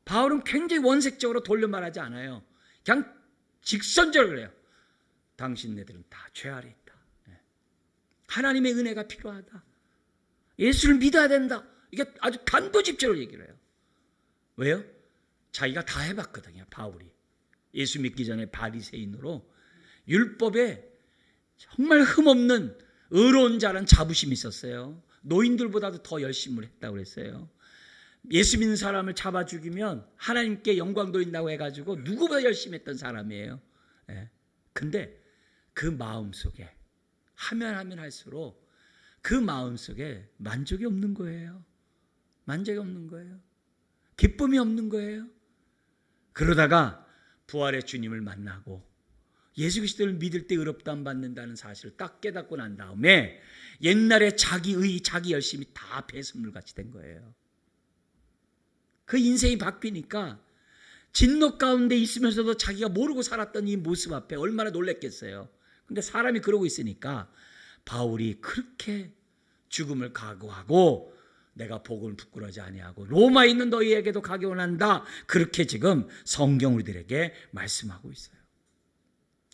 바울은 굉장히 원색적으로 돌려 말하지 않아요. 그냥 직선적으로 그래요. 당신네들은 다 죄 아래 있다. 하나님의 은혜가 필요하다. 예수를 믿어야 된다. 이게 아주 단도직입적으로 얘기를 해요. 왜요? 자기가 다 해봤거든요. 바울이. 예수 믿기 전에 바리새인으로 율법에 정말 흠없는 의로운 자라는 자부심이 있었어요. 노인들보다도 더 열심을 했다고 그랬어요. 예수 믿는 사람을 잡아 죽이면 하나님께 영광 돌린다고 해가지고 누구보다 열심히 했던 사람이에요. 근데 그 마음속에 하면 할수록 그 마음속에 만족이 없는 거예요. 만족이 없는 거예요. 기쁨이 없는 거예요. 그러다가 부활의 주님을 만나고 예수 그리스도를 믿을 때 의롭다함 받는다는 사실을 딱 깨닫고 난 다음에 옛날에 자기 의, 자기 열심이 다 배설물같이 된 거예요. 그 인생이 바뀌니까 진노 가운데 있으면서도 자기가 모르고 살았던 이 모습 앞에 얼마나 놀랬겠어요. 근데 사람이 그러고 있으니까 바울이 그렇게 죽음을 각오하고 내가 복음을 부끄러워하지 아니하고 로마에 있는 너희에게도 가기 원한다. 그렇게 지금 성경 우리들에게 말씀하고 있어요.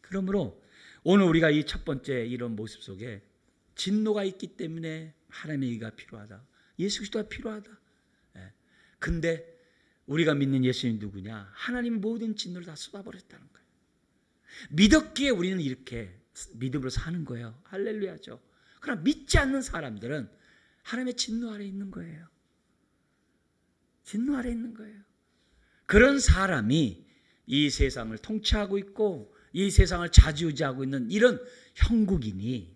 그러므로 오늘 우리가 이 첫 번째 이런 모습 속에 진노가 있기 때문에 하나님의 의가 필요하다. 예수 그리스도가 필요하다. 근데 우리가 믿는 예수님이 누구냐? 하나님 모든 진노를 다 쏟아버렸다는 거예요. 믿었기에 우리는 이렇게 믿음으로 사는 거예요. 할렐루야죠. 그러나 믿지 않는 사람들은 하나님의 진노 아래 있는 거예요. 진노 아래 있는 거예요. 그런 사람이 이 세상을 통치하고 있고 이 세상을 좌지우지하고 있는 이런 형국이니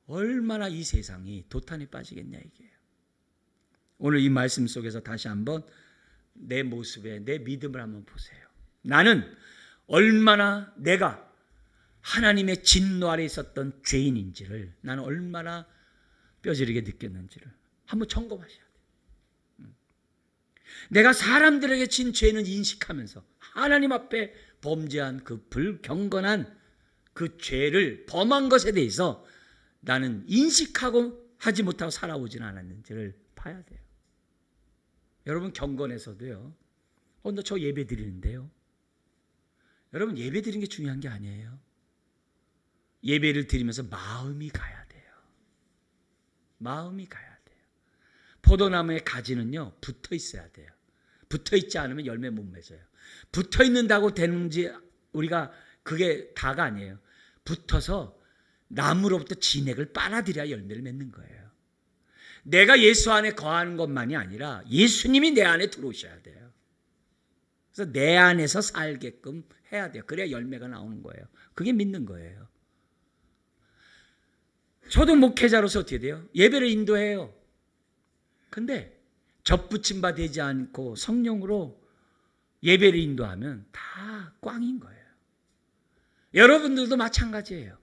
얼마나 이 세상이 도탄에 빠지겠냐 이게요. 오늘 이 말씀 속에서 다시 한번 내 모습에 내 믿음을 한번 보세요. 나는 얼마나 내가 하나님의 진노 아래 있었던 죄인인지를 나는 얼마나 뼈저리게 느꼈는지를 한번 점검하셔야 돼요. 내가 사람들에게 진 죄는 인식하면서 하나님 앞에 범죄한 그 불경건한 그 죄를 범한 것에 대해서 나는 인식하고 하지 못하고 살아오지는 않았는지를 봐야 돼요. 여러분 경건에서도요. 너 저 예배 드리는데요. 여러분 예배 드리는 게 중요한 게 아니에요. 예배를 드리면서 마음이 가야 돼요. 마음이 가야 돼요. 포도나무의 가지는요. 붙어 있어야 돼요. 붙어 있지 않으면 열매 못 맺어요. 붙어 있는다고 되는지 우리가 그게 다가 아니에요. 붙어서 나무로부터 진액을 빨아들여야 열매를 맺는 거예요. 내가 예수 안에 거하는 것만이 아니라 예수님이 내 안에 들어오셔야 돼요. 그래서 내 안에서 살게끔 해야 돼요. 그래야 열매가 나오는 거예요. 그게 믿는 거예요. 저도 목회자로서 어떻게 돼요? 예배를 인도해요. 근데 접붙임 바 되지 않고 성령으로 예배를 인도하면 다 꽝인 거예요. 여러분들도 마찬가지예요.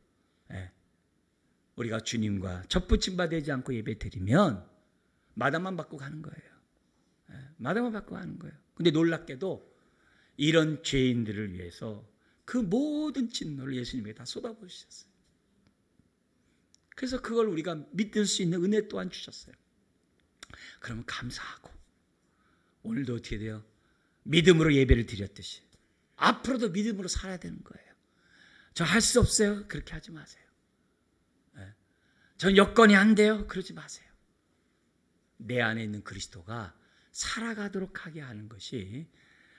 우리가 주님과 접붙임 바 되지 않고 예배 드리면 마당만 받고 가는 거예요. 마당만 받고 가는 거예요. 근데 놀랍게도 이런 죄인들을 위해서 그 모든 진노를 예수님에게 다 쏟아부으셨어요. 그래서 그걸 우리가 믿을 수 있는 은혜 또한 주셨어요. 그러면 감사하고 오늘도 어떻게 돼요? 믿음으로 예배를 드렸듯이 앞으로도 믿음으로 살아야 되는 거예요. 저 할 수 없어요. 그렇게 하지 마세요. 전 여건이 안 돼요. 그러지 마세요. 내 안에 있는 그리스도가 살아가도록 하게 하는 것이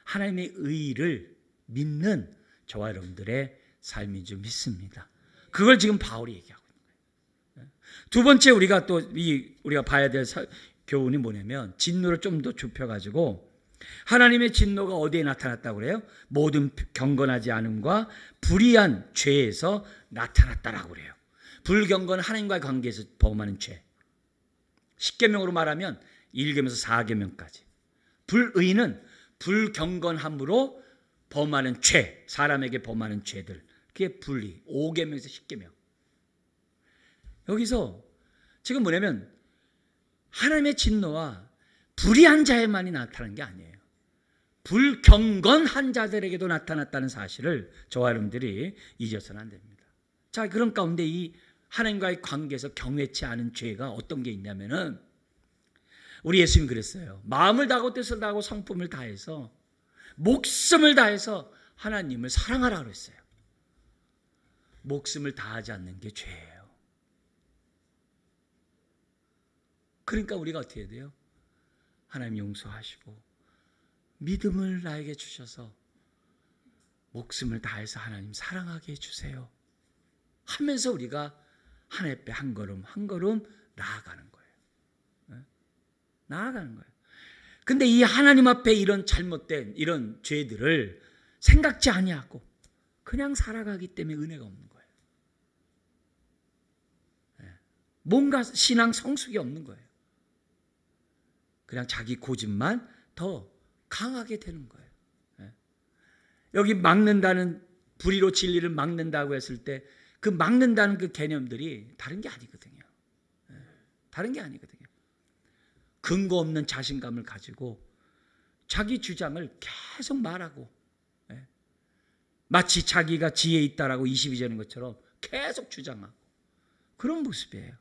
하나님의 의를 믿는 저와 여러분들의 삶인 줄 믿습니다. 그걸 지금 바울이 얘기하고 있는 거예요. 두 번째 우리가 봐야 될 교훈이 뭐냐면 진노를 좀 더 좁혀가지고 하나님의 진노가 어디에 나타났다고 그래요? 모든 경건하지 않음과 불의한 죄에서 나타났다라고 그래요. 불경건은 하나님과의 관계에서 범하는 죄. 10계명으로 말하면 1계명에서 4계명까지. 불의는 불경건함으로 범하는 죄, 사람에게 범하는 죄들. 그게 불의. 5계명에서 10계명. 여기서 지금 뭐냐면 하나님의 진노와 불의한 자에만이 나타난 게 아니에요. 불경건한 자들에게도 나타났다는 사실을 저와 여러분들이 잊어서는 안 됩니다. 자, 그런 가운데 이 하나님과의 관계에서 경외치 않은 죄가 어떤 게 있냐면은, 우리 예수님 그랬어요. 마음을 다하고 뜻을 다하고 성품을 다해서 목숨을 다해서 하나님을 사랑하라 그랬어요. 목숨을 다하지 않는 게 죄예요. 그러니까 우리가 어떻게 해야 돼요? 하나님 용서하시고 믿음을 나에게 주셔서 목숨을 다해서 하나님 사랑하게 해주세요 하면서 우리가 하나님 앞에 한 걸음 한 걸음 나아가는 거예요. 나아가는 거예요. 근데 이 하나님 앞에 이런 잘못된 이런 죄들을 생각지 아니하고 그냥 살아가기 때문에 은혜가 없는 거예요. 뭔가 신앙 성숙이 없는 거예요. 그냥 자기 고집만 더 강하게 되는 거예요. 여기 막는다는, 불의로 진리를 막는다고 했을 때 그 막는다는 그 개념들이 다른 게 아니거든요. 다른 게 아니거든요. 근거 없는 자신감을 가지고 자기 주장을 계속 말하고, 마치 자기가 지혜 있다라고 22절인 것처럼 계속 주장하고, 그런 모습이에요.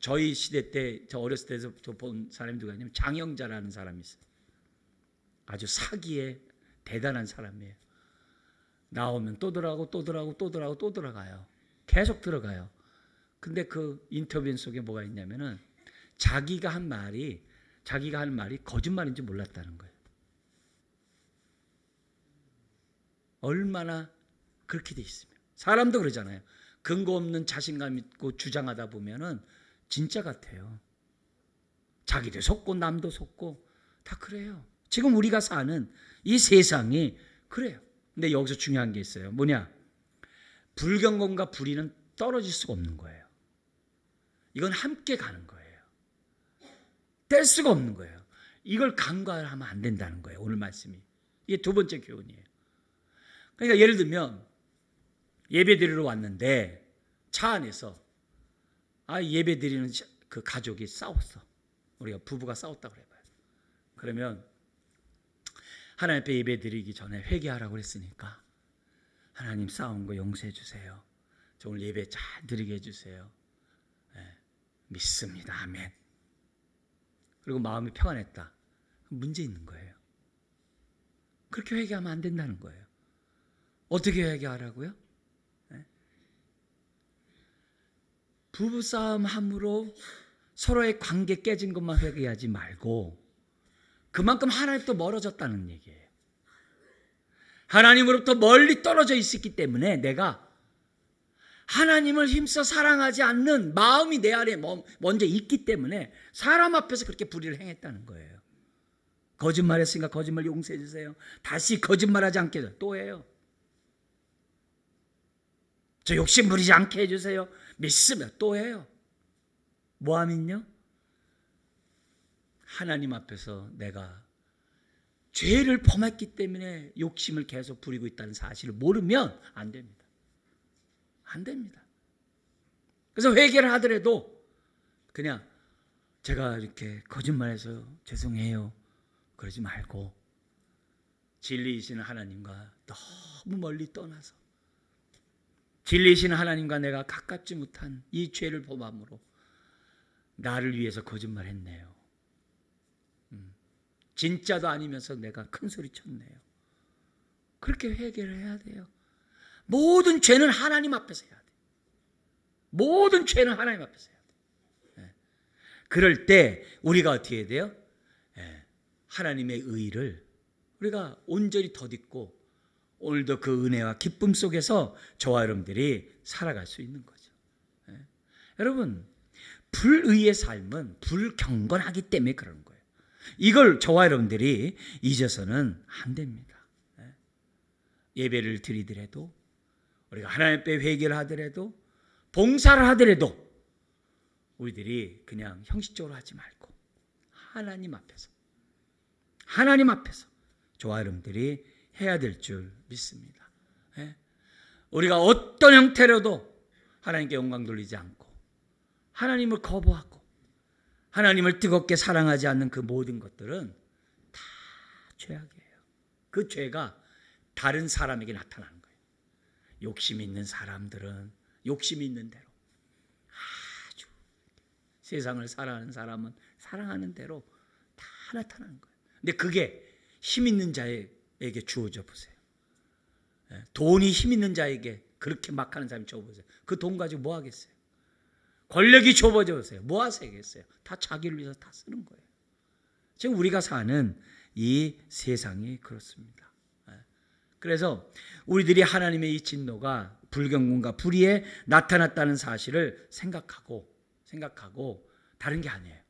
저희 시대 때, 저 어렸을 때부터 본 사람이 누가 있냐면 장영자라는 사람이 있어요. 아주 사기에 대단한 사람이에요. 나오면 또 들어가고 또 들어가고 또 들어가고 또 들어가요. 계속 들어가요. 근데 그 인터뷰 속에 뭐가 있냐면은 자기가 하는 말이 거짓말인지 몰랐다는 거예요. 얼마나 그렇게 돼 있으면. 사람도 그러잖아요. 근거 없는 자신감 있고 주장하다 보면은 진짜 같아요. 자기도 속고 남도 속고 다 그래요. 지금 우리가 사는 이 세상이 그래요. 근데 여기서 중요한 게 있어요. 뭐냐? 불경건과 불의는 떨어질 수가 없는 거예요. 이건 함께 가는 거예요. 뗄 수가 없는 거예요. 이걸 간과하면 안 된다는 거예요. 오늘 말씀이. 이게 두 번째 교훈이에요. 그러니까 예를 들면 예배 드리러 왔는데 차 안에서 예배 드리는 그 가족이 싸웠어. 우리가 부부가 싸웠다고 해봐요. 그러면 하나님 앞에 예배 드리기 전에 회개하라고 했으니까 하나님 싸운 거 용서해 주세요. 저 오늘 예배 잘 드리게 해주세요. 믿습니다. 아멘. 그리고 마음이 평안했다. 문제 있는 거예요. 그렇게 회개하면 안 된다는 거예요. 어떻게 회개하라고요? 부부싸움 함으로 서로의 관계 깨진 것만 회개하지 말고 그만큼 하나님부터 멀어졌다는 얘기예요. 하나님으로부터 멀리 떨어져 있었기 때문에 내가 하나님을 힘써 사랑하지 않는 마음이 내 안에 먼저 있기 때문에 사람 앞에서 그렇게 불의를 행했다는 거예요. 거짓말했으니까 거짓말 용서해 주세요. 다시 거짓말하지 않게 해서 또 해요. 저 욕심 부리지 않게 해주세요. 믿으면 또 해요. 뭐하면요? 하나님 앞에서 내가 죄를 범했기 때문에 욕심을 계속 부리고 있다는 사실을 모르면 안 됩니다. 안 됩니다. 그래서 회개를 하더라도 그냥 제가 이렇게 거짓말해서 죄송해요 그러지 말고 진리이신 하나님과 너무 멀리 떠나서 진리이신 하나님과 내가 가깝지 못한 이 죄를 범함으로 나를 위해서 거짓말했네요. 진짜도 아니면서 내가 큰 소리 쳤네요. 그렇게 회개를 해야 돼요. 모든 죄는 하나님 앞에서 해야 돼요. 모든 죄는 하나님 앞에서 해야 돼요. 그럴 때 우리가 어떻게 해야 돼요? 하나님의 의를 우리가 온전히 덧입고 오늘도 그 은혜와 기쁨 속에서 저와 여러분들이 살아갈 수 있는 거죠. 여러분, 불의의 삶은 불경건하기 때문에 그러는 거예요. 이걸 저와 여러분들이 잊어서는 안 됩니다. 예배를 드리더라도 우리가 하나님 앞에 회개를 하더라도 봉사를 하더라도 우리들이 그냥 형식적으로 하지 말고 하나님 앞에서 저와 여러분들이 해야 될 줄 믿습니다. 우리가 어떤 형태로도 하나님께 영광 돌리지 않고 하나님을 거부하고 하나님을 뜨겁게 사랑하지 않는 그 모든 것들은 다 죄악이에요. 그 죄가 다른 사람에게 나타나는 거예요. 욕심 있는 사람들은 욕심이 있는 대로, 아주 세상을 사랑하는 사람은 사랑하는 대로 다 나타나는 거예요. 근데 그게 힘 있는 자에게 주어져 보세요. 돈이 힘 있는 자에게 그렇게 막 하는 사람이 줘보세요. 그 돈 가지고 뭐 하겠어요? 권력이 줘버져 보세요. 뭐 하시겠어요? 다 자기를 위해서 다 쓰는 거예요. 지금 우리가 사는 이 세상이 그렇습니다. 그래서 우리들이 하나님의 이 진노가 불경건과 불의에 나타났다는 사실을 생각하고 다른 게 아니에요.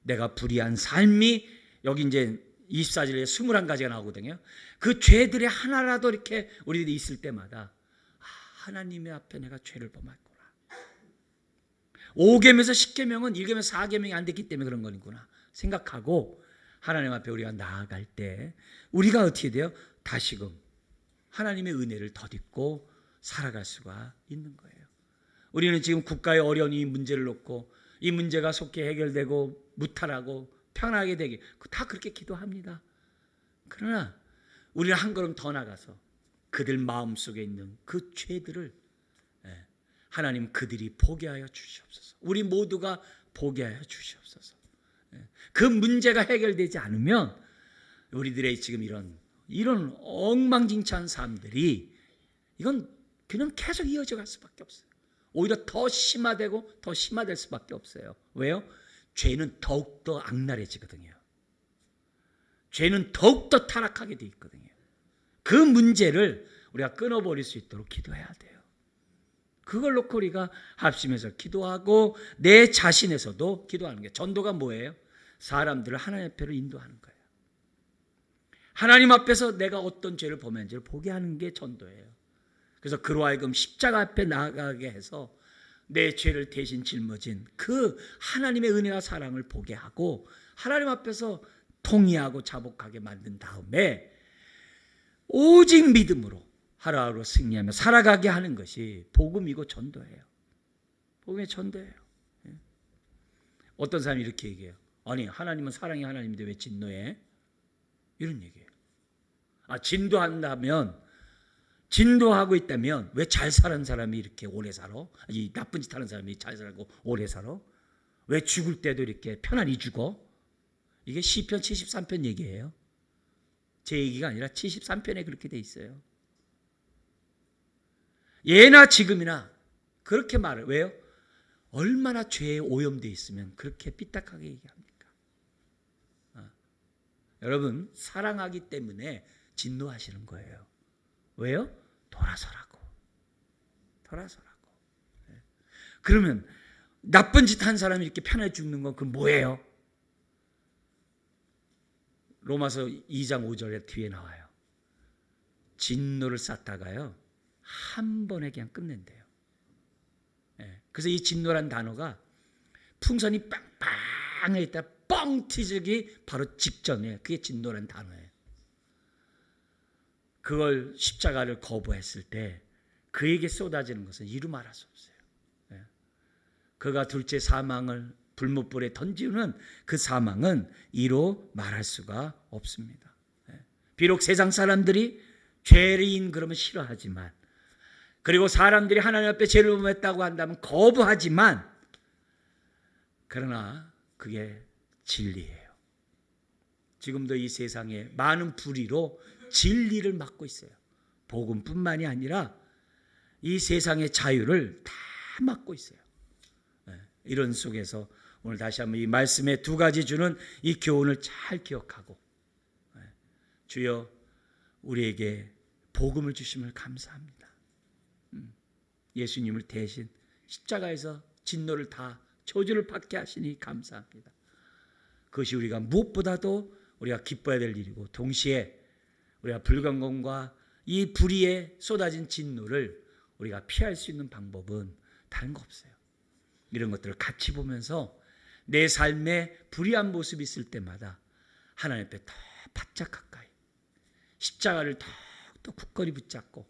내가 불의한 삶이 여기 이제 24절에 21가지가 나오거든요. 그 죄들의 하나라도 이렇게 우리들이 있을 때마다 하나님의 앞에 내가 죄를 범했구나. 5계명에서 10계명은 1계명 4계명이 안 됐기 때문에 그런 거구나 생각하고 하나님 앞에 우리가 나아갈 때 우리가 어떻게 돼요? 다시금 하나님의 은혜를 덧입고 살아갈 수가 있는 거예요. 우리는 지금 국가의 어려운 이 문제를 놓고 이 문제가 속히 해결되고 무탈하고 편하게 되게 다 그렇게 기도합니다. 그러나 우리는 한 걸음 더 나가서 그들 마음속에 있는 그 죄들을 하나님 그들이 보게 하여 주시옵소서. 우리 모두가 보게 하여 주시옵소서. 그 문제가 해결되지 않으면 우리들의 지금 이런 엉망진창한 삶들이 이건 그냥 계속 이어져 갈 수밖에 없어요. 오히려 더 심화되고 더 심화될 수밖에 없어요. 왜요? 죄는 더욱더 악랄해지거든요. 죄는 더욱더 타락하게 돼 있거든요. 그 문제를 우리가 끊어버릴 수 있도록 기도해야 돼요. 그걸 놓고 우리가 합심해서 기도하고 내 자신에서도 기도하는 게 전도가 뭐예요? 사람들을 하나님 앞으로 인도하는 거예요. 하나님 앞에서 내가 어떤 죄를 범했는지를 보게 하는 게 전도예요. 그래서 그로 하여금 십자가 앞에 나아가게 해서 내 죄를 대신 짊어진 그 하나님의 은혜와 사랑을 보게 하고 하나님 앞에서 통의하고 자복하게 만든 다음에 오직 믿음으로 하루하루 승리하며 살아가게 하는 것이 복음이고 전도예요. 복음의 전도예요. 어떤 사람이 이렇게 얘기해요. 아니 하나님은 사랑의 하나님인데 왜 진노해? 이런 얘기예요. 진도하고 있다면 왜 잘 사는 사람이 이렇게 오래 살아? 이 나쁜 짓 하는 사람이 잘 살고 오래 살아? 왜 죽을 때도 이렇게 편안히 죽어? 이게 시편 73편 얘기예요. 제 얘기가 아니라 73편에 그렇게 돼 있어요. 예나 지금이나 그렇게 말을 왜요? 얼마나 죄에 오염되어 있으면 그렇게 삐딱하게 얘기합니까? 여러분 사랑하기 때문에 진노하시는 거예요. 왜요? 돌아서라고. 그러면 나쁜 짓 한 사람이 이렇게 편하게 죽는 건 그건 뭐예요? 로마서 2장 5절에 뒤에 나와요. 진노를 쌓다가요 한 번에 그냥 끝낸대요. 그래서 이 진노란 단어가 풍선이 빵빵해 있다 뻥 튀기 바로 직전에 그게 진노란 단어예요. 그걸 십자가를 거부했을 때 그에게 쏟아지는 것은 이루 말할 수 없어요. 그가 둘째 사망을 불못불에 던지는 그 사망은 이루 말할 수가 없습니다. 비록 세상 사람들이 죄인 그러면 싫어하지만 그리고 사람들이 하나님 앞에 죄를 범했다고 한다면 거부하지만 그러나 그게 진리예요. 지금도 이 세상에 많은 불의로 진리를 막고 있어요. 복음뿐만이 아니라 이 세상의 자유를 다 막고 있어요. 이런 속에서 오늘 다시 한번 이 말씀의 두 가지 주는 이 교훈을 잘 기억하고 주여 우리에게 복음을 주심을 감사합니다. 예수님을 대신 십자가에서 진노를 다 저주를 받게 하시니 감사합니다. 그것이 우리가 무엇보다도 우리가 기뻐야 될 일이고 동시에 우리가 불경건과 이 불의에 쏟아진 진노를 우리가 피할 수 있는 방법은 다른 거 없어요. 이런 것들을 같이 보면서 내 삶에 불의한 모습이 있을 때마다 하나님 앞에 더 바짝 가까이 십자가를 더 굳건히 붙잡고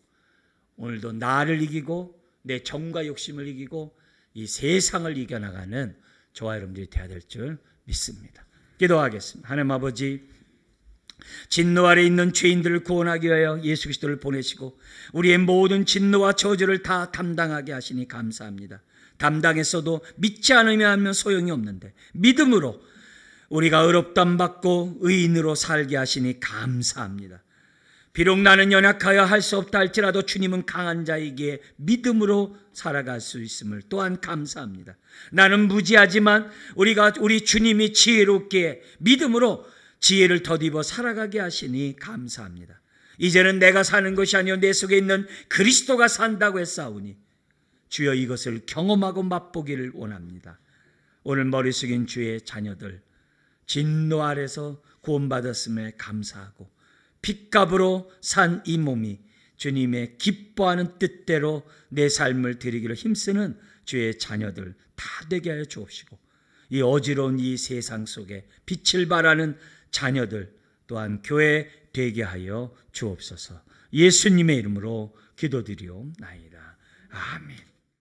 오늘도 나를 이기고 내 정과 욕심을 이기고 이 세상을 이겨나가는 저와 여러분들이 되어야 될 줄 믿습니다. 기도하겠습니다. 하나님 아버지, 진노 아래 있는 죄인들을 구원하기 위하여 예수 그리스도를 보내시고 우리의 모든 진노와 저주를 다 담당하게 하시니 감사합니다. 담당했어도 믿지 않으면 소용이 없는데 믿음으로 우리가 의롭담 받고 의인으로 살게 하시니 감사합니다. 비록 나는 연약하여 할 수 없다 할지라도 주님은 강한 자이기에 믿음으로 살아갈 수 있음을 또한 감사합니다. 나는 무지하지만 우리 주님이 지혜롭기에 믿음으로 지혜를 덧입어 살아가게 하시니 감사합니다. 이제는 내가 사는 것이 아니요 내 속에 있는 그리스도가 산다고 했사오니 주여 이것을 경험하고 맛보기를 원합니다. 오늘 머리 숙인 주의 자녀들 진노 아래서 구원받았음에 감사하고 핏값으로 산 이 몸이 주님의 기뻐하는 뜻대로 내 삶을 드리기를 힘쓰는 주의 자녀들 다 되게 하여 주옵시고 이 어지러운 이 세상 속에 빛을 발하는 자녀들 또한 교회 되게 하여 주옵소서. 예수님의 이름으로 기도드리옵나이다. 아멘.